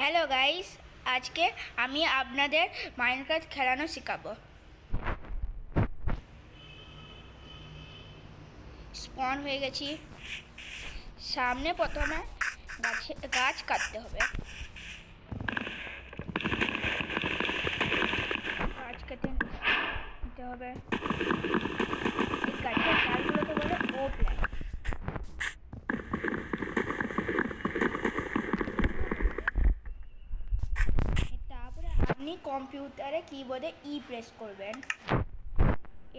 Hello guys, আজকে আমি আপনাদের মাইনক্রাফট খেলানো শেখাবো। স্পন হয়ে গেছি। সামনে প্রথমে গাছ কাটতে হবে। গাছ কেটে নিতে হবে। এই গাছের ডালগুলোকে বলে ও প্ল্যান্ট। তারপরে আপনি কম্পিউটারে কিবোর্ডে প্রেস করবেন।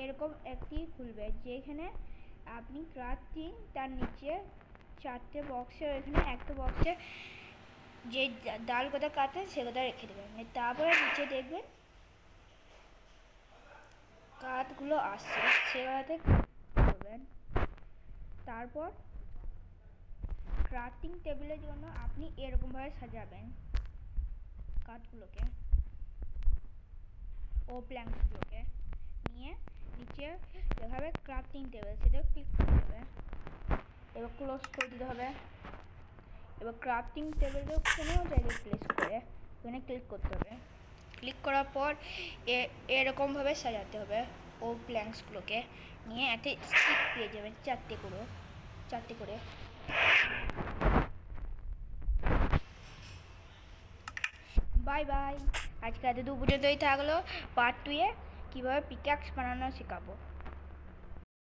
এরকম একটি খুলবে যেখানে আপনি ক্রাফটিং, তার নিচে 4টে বক্সে, এখানে একটা বক্সে যে ডাল কথা কাটেন সেটা রেখে দেবেন। তারপরে নিচে দেখবেন কাঠগুলো আসছে, সেগুলোতে করবেন। তারপর ক্রাফটিং টেবিলের জন্য আপনি এরকমভাবে সাজাবেন কাঠগুলোকে ও প্ল্যাঙ্কগুলোকে নিয়ে নিচে দেখাবে ক্রাফটিং টেবিল, সেটা ক্লিক করতে হবে। এবার ক্লোজ করে দিতে হবে। এবার ক্রাফটিং টেবিলটা কোনো জায়গায় প্লেস করে ওখানে ক্লিক করতে হবে। ক্লিক করার পর এরকমভাবে সাজাতে হবে। ও প্ল্যাঙ্কসগুলোকে নিয়ে একটা স্টিক পেয়ে যাবেন, 4টে করে। Bye bye. আজকে এত দূর পর্যন্তই থাকলো। পার্ট 2-এ কীভাবে পিক্যাক্স বানানো শেখাবো।